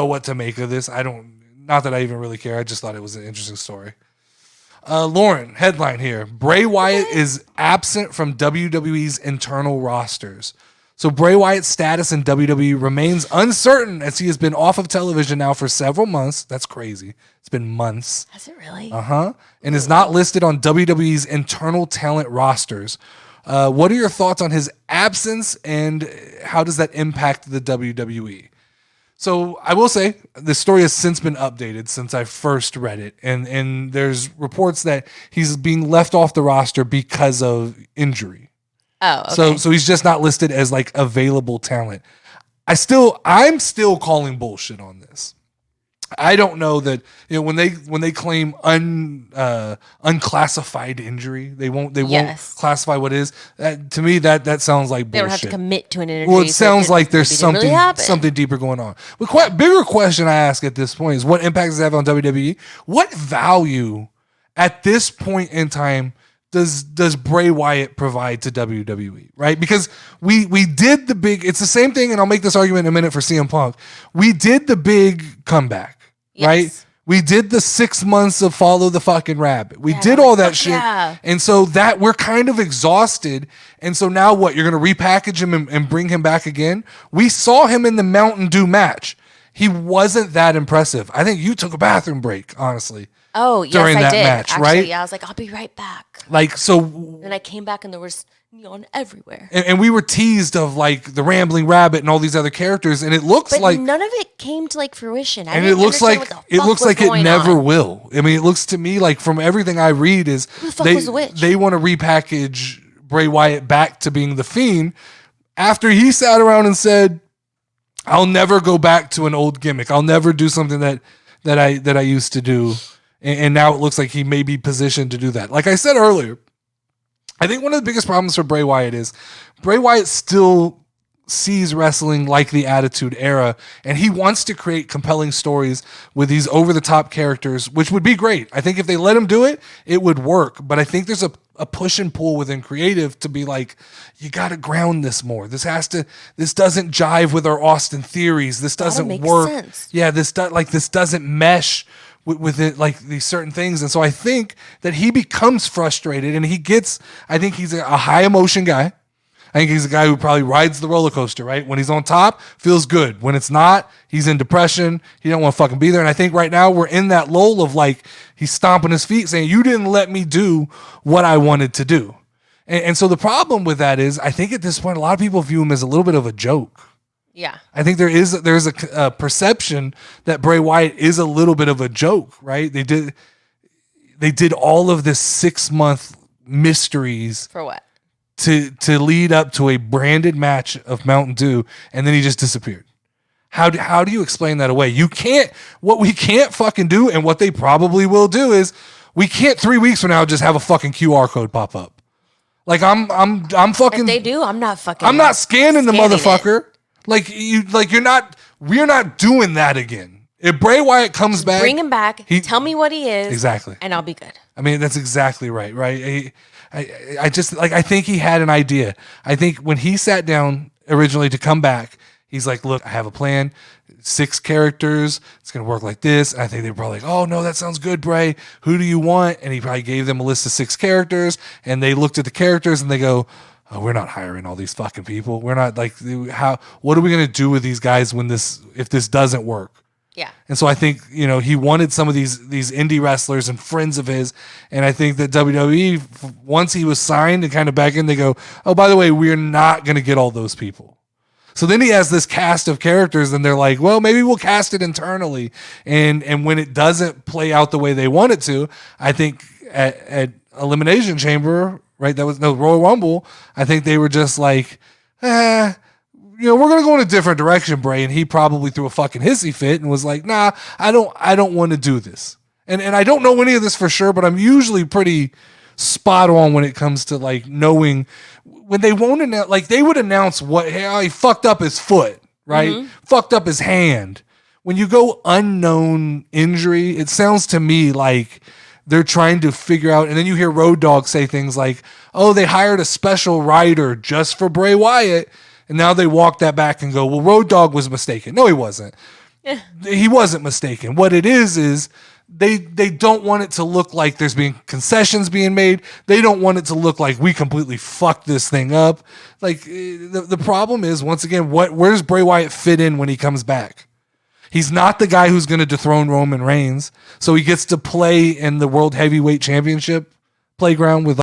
know what to make of this. Not that I even really care. I just thought it was an interesting story. Lauren, headline here. Bray Wyatt is absent from WWE's internal rosters. So Bray Wyatt's status in WWE remains uncertain as he has been off of television now for several months. That's crazy. It's been months. Has it really? Uh-huh. And is not listed on WWE's internal talent rosters. What are your thoughts on his absence and how does that impact the WWE? So I will say the story has since been updated since I first read it. And there's reports that he's being left off the roster because of injury. Oh, okay. So he's just not listed as like available talent. I'm still calling bullshit on this. I don't know that, when they claim unclassified injury, they won't classify what it is. To me that sounds like bullshit. They don't have to commit to an injury. Well, it sounds like there's something deeper going on. But bigger question I ask at this point is, what impact does it have on WWE? What value at this point in time does Bray Wyatt provide to WWE, right? Because we did the big, it's the same thing, and I'll make this argument in a minute for CM Punk. We did the big comeback, right? We did the 6 months of follow the fucking rabbit. We did all that shit. Yeah. And so that we're kind of exhausted. And so now what? You're going to repackage him and bring him back again? We saw him in the Mountain Dew match. He wasn't that impressive. I think you took a bathroom break, honestly. Oh, yes, during that I did. match, actually, right? Yeah, I was like, I'll be right back. Like, so. And I came back and there was neon everywhere. And we were teased of like the Rambling Rabbit and all these other characters, and it looks but like none of it came to like fruition. It looks like it never will. I mean, it looks to me like from everything I read is they want to repackage Bray Wyatt back to being the Fiend after he sat around and said, "I'll never go back to an old gimmick. I'll never do something that I used to do." And now it looks like he may be positioned to do that. Like I said earlier, I think one of the biggest problems for Bray Wyatt is Bray Wyatt still sees wrestling like the Attitude Era, and he wants to create compelling stories with these over-the-top characters, which would be great. I think if they let him do it, it would work. But I think there's a push and pull within creative to be like, you got to ground this more. This doesn't jive with our Austin theories. This doesn't work. Sense. Yeah, this doesn't mesh with it, like these certain things. And so I think that he becomes frustrated, and I think he's a high emotion guy. I think he's a guy who probably rides the roller coaster, right? When he's on top, feels good. When it's not, he's in depression. He don't want to fucking be there. And I think right now we're in that lull of like, he's stomping his feet saying, you didn't let me do what I wanted to do. And so the problem with that is, I think at this point, a lot of people view him as a little bit of a joke. Yeah. I think there's a perception that Bray Wyatt is a little bit of a joke, right? They did all of this 6-month mysteries. For what? To lead up to a branded match of Mountain Dew, and then he just disappeared. How do you explain that away? What we can't fucking do, and what they probably will do is, we can't 3 weeks from now just have a fucking QR code pop up. Like I'm fucking. If they do, I'm not scanning the motherfucker. We're not doing that again. If Bray Wyatt comes back, bring him back. Tell me what he is. Exactly. And I'll be good. I mean, that's exactly right. Right. I just like, I think he had an idea. I think when he sat down originally to come back, he's like, look, I have a plan. 6 characters. It's going to work like this. And I think they were probably like, oh no, that sounds good, Bray. Who do you want? And he probably gave them a list of 6 characters, and they looked at the characters and they go, oh, we're not hiring all these fucking people. We're not like, what are we going to do with these guys if this doesn't work? Yeah. And so I think, he wanted some of these indie wrestlers and friends of his. And I think that WWE, once he was signed and kind of back in, they go, oh, by the way, we're not going to get all those people. So then he has this cast of characters, and they're like, well, maybe we'll cast it internally. And when it doesn't play out the way they want it to, I think at Elimination Chamber, right, Royal Rumble, I think they were just like, we're going to go in a different direction, Bray. And he probably threw a fucking hissy fit and was like, nah, I don't want to do this. And I don't know any of this for sure, but I'm usually pretty spot on when it comes to like knowing when they won't announce, like they would announce he fucked up his foot, right? Mm-hmm. Fucked up his hand. When you go unknown injury, it sounds to me like they're trying to figure out, and then you hear Road Dogg say things like, oh, they hired a special rider just for Bray Wyatt. And now they walk that back and go, well, Road Dogg was mistaken. No, he wasn't. he wasn't mistaken. What it is they don't want it to look like there's being concessions being made. They don't want it to look like we completely fucked this thing up. Like the problem is, once again, where does Bray Wyatt fit in when he comes back? He's not the guy who's going to dethrone Roman Reigns, so he gets to play in the World Heavyweight Championship playground with